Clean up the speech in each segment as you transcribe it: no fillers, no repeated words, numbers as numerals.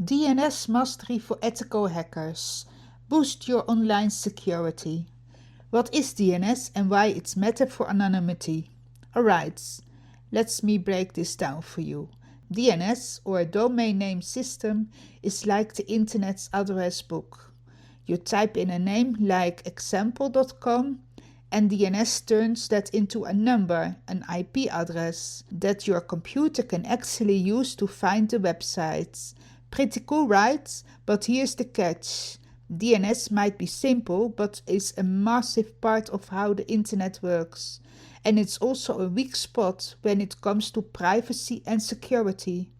DNS mastery for ethical hackers. Boost your online security. What is DNS and why it's matter for anonymity? Alright, let me break this down for you. DNS, or a domain name system, is like the internet's address book. You type in a name like example.com and DNS turns that into a number, an IP address, that your computer can actually use to find the websites. Pretty cool, right? But here's the catch. DNS might be simple, but is a massive part of how the internet works. And it's also a weak spot when it comes to privacy and security.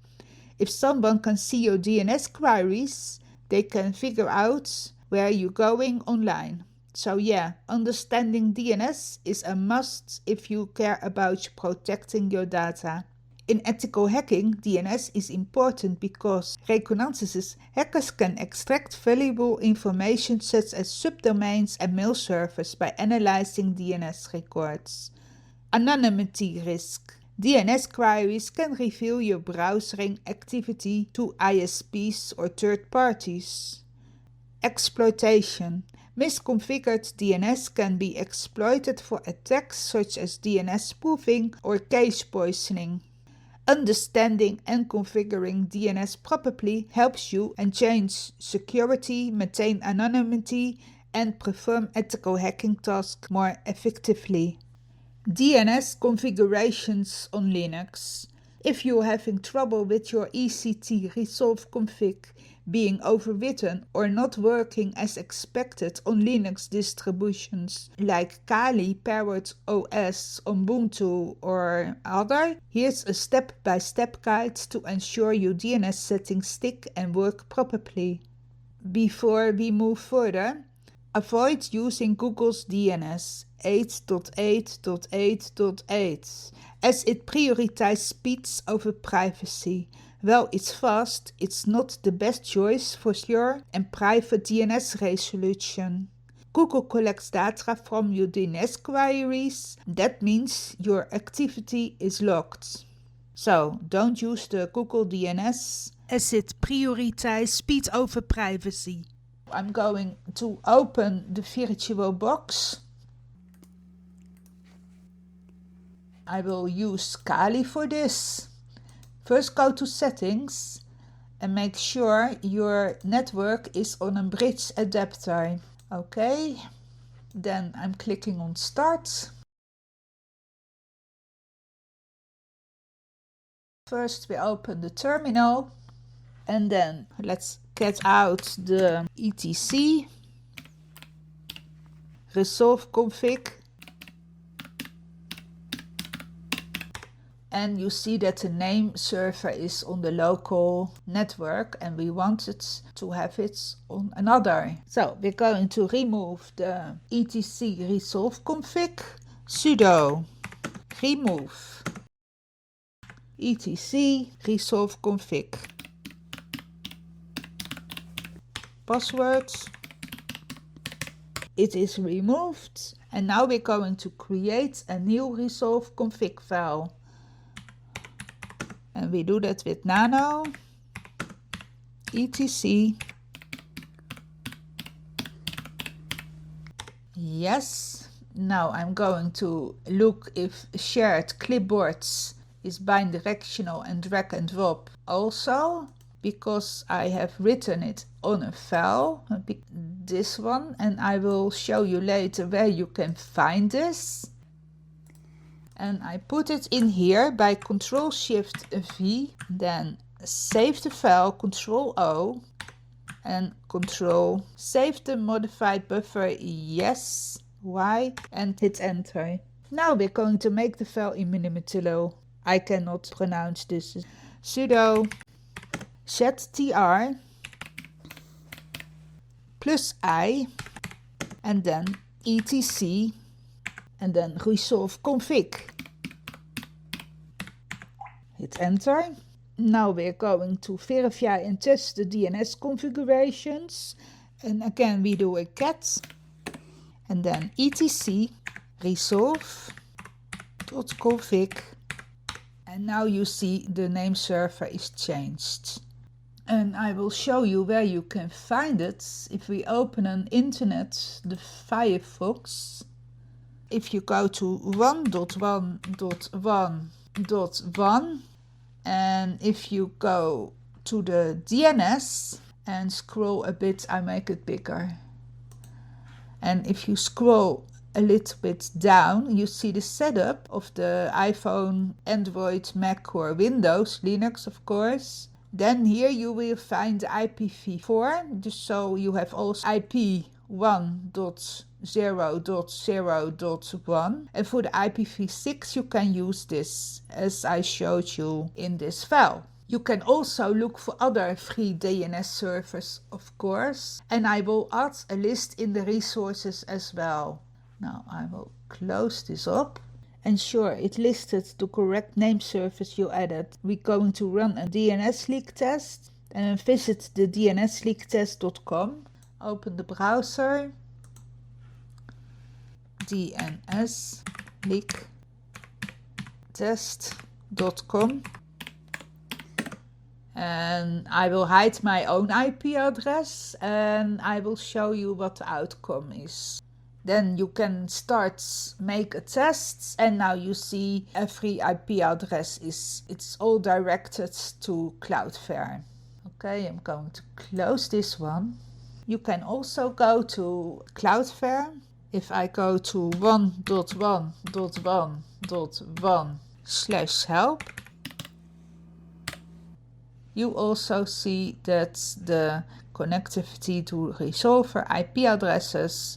If someone can see your DNS queries, they can figure out where you're going online. So yeah, understanding DNS is a must if you care about protecting your data. In ethical hacking, DNS is important because reconnaissances hackers can extract valuable information such as subdomains and mail servers by analyzing DNS records. Anonymity risk. DNS queries can reveal your browsing activity to ISPs or third parties. Exploitation. Misconfigured DNS can be exploited for attacks such as DNS spoofing or cache poisoning. Understanding and configuring DNS properly helps you enhance security, maintain anonymity, and perform ethical hacking tasks more effectively. DNS configurations on Linux. If you're having trouble with your ECT resolve config being overwritten or not working as expected on Linux distributions like Kali, Parrot OS, Ubuntu or other, here's a step-by-step guide to ensure your DNS settings stick and work properly. Before we move further, avoid using Google's DNS 8.8.8.8 as it prioritizes speeds over privacy. Well, it's fast, it's not the best choice for secure and private DNS resolution. Google collects data from your DNS queries. That means your activity is logged. So, don't use the Google DNS as it prioritizes speed over privacy. I'm going to open the virtual box. I will use Kali for this. First go to settings and make sure your network is on a bridge adapter. Okay, then I'm clicking on start. First we open the terminal and then let's get out the etc resolve config. And you see that the name server is on the local network and we wanted to have it on another. So we're going to remove the etc resolve config, sudo remove etc resolve config. Password. It is removed and now we're going to create a new resolve config file. And we do that with nano etc. Yes. Now I'm going to look if shared clipboards is bidirectional and drag and drop also, because I have written it on a file, this one, and I will show you later where you can find this. And I put it in here by Ctrl-Shift-V, then save the file, Ctrl-O, and Ctrl, save the modified buffer, yes, Y, and hit enter. Now we're going to make the file in minimitilo. I cannot pronounce this. Sudo ztr plus I, and then etc, and then resolve config. Hit enter. Now we're going to verify and test the DNS configurations. And again we do a cat and then etc resolve.config. And now you see the name server is changed. And I will show you where you can find it. If we open an internet, the Firefox, if you go to 1.1.1.1, and if you go to the DNS and scroll a bit, I make it bigger. And if you scroll a little bit down, you see the setup of the iPhone, Android, Mac or Windows, Linux of course. Then here you will find the IPv4, just so you have also IP 1.0.0.1, and for the IPv6 you can use this as I showed you in this file. You can also look for other free DNS servers of course, and I will add a list in the resources as well. Now I will close this up. Ensure it listed the correct name service you added. We're going to run a DNS leak test and visit the dnsleaktest.com. Open the browser, dnsleaktest.com, and I will hide my own IP address and I will show you what the outcome is. Then you can make a test, and now you see every IP address it's all directed to Cloudflare. Okay, I'm going to close this one. You can also go to Cloudflare. If I go to 1.1.1.1/help, you also see that the connectivity to resolver IP addresses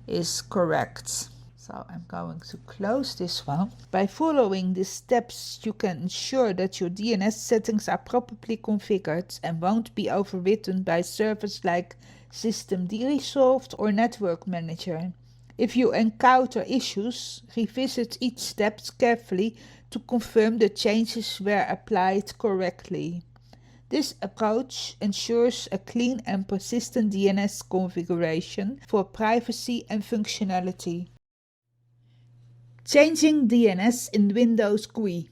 is correct. So I'm going to close this one. By following these steps, you can ensure that your DNS settings are properly configured and won't be overwritten by servers like Systemd Resolved or Network Manager. If you encounter issues, revisit each step carefully to confirm the changes were applied correctly. This approach ensures a clean and persistent DNS configuration for privacy and functionality. Changing DNS in Windows GUI.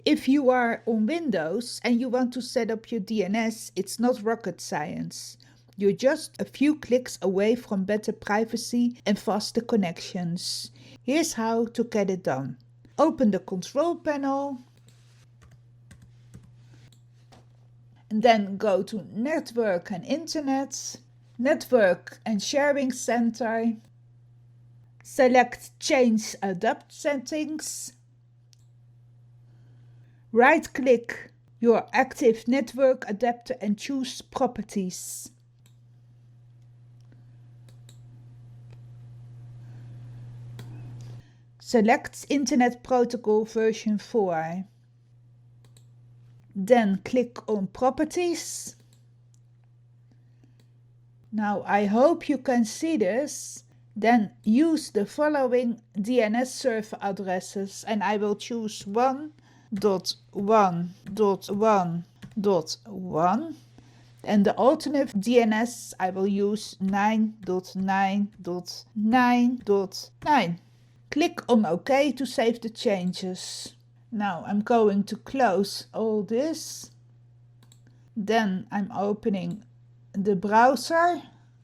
If you are on Windows and you want to set up your DNS, it's not rocket science. You're just a few clicks away from better privacy and faster connections. Here's how to get it done. Open the control panel. And then go to Network and Internet, Network and Sharing Center. Select Change Adapt Settings. Right-click your active network adapter and choose Properties. Select Internet Protocol version 4. Then click on Properties. Now I hope you can see this. Then use the following DNS server addresses, and I will choose 1.1.1.1, and the alternate DNS I will use 9.9.9.9. Click on OK to save the changes. Now I'm going to close all this. Then I'm opening the browser.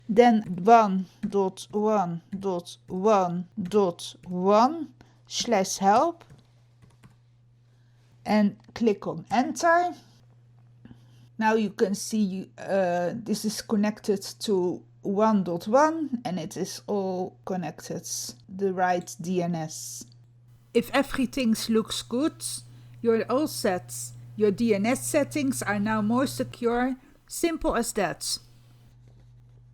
Then 1.1.1.1/help. And click on Enter. Now you can see this is connected to 1.1 and it is all connected, the right DNS. If everything looks good, you're all set. Your DNS settings are now more secure. Simple as that.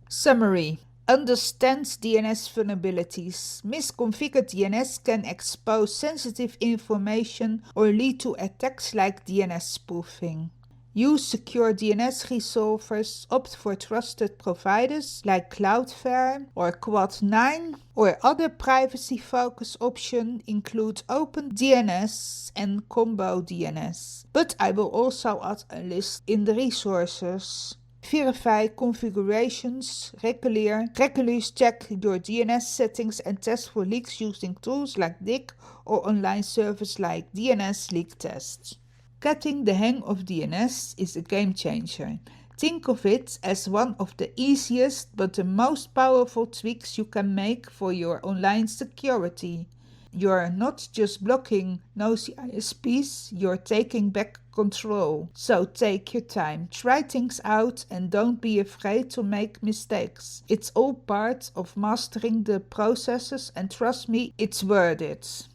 Summary. Understand DNS vulnerabilities. Misconfigured DNS can expose sensitive information or lead to attacks like DNS spoofing. Use secure DNS resolvers, opt for trusted providers like Cloudflare or Quad9, or other privacy-focused options include OpenDNS and Combo DNS. But I will also add a list in the resources. Verify configurations regularly check your DNS settings and test for leaks using tools like DIG or online service like DNS leak tests. Getting the hang of DNS is a game changer. Think of it as one of the easiest but the most powerful tweaks you can make for your online security. You're not just blocking nosy ISPs, you're taking back control. So take your time, try things out, and don't be afraid to make mistakes. It's all part of mastering the processes, and trust me, it's worth it.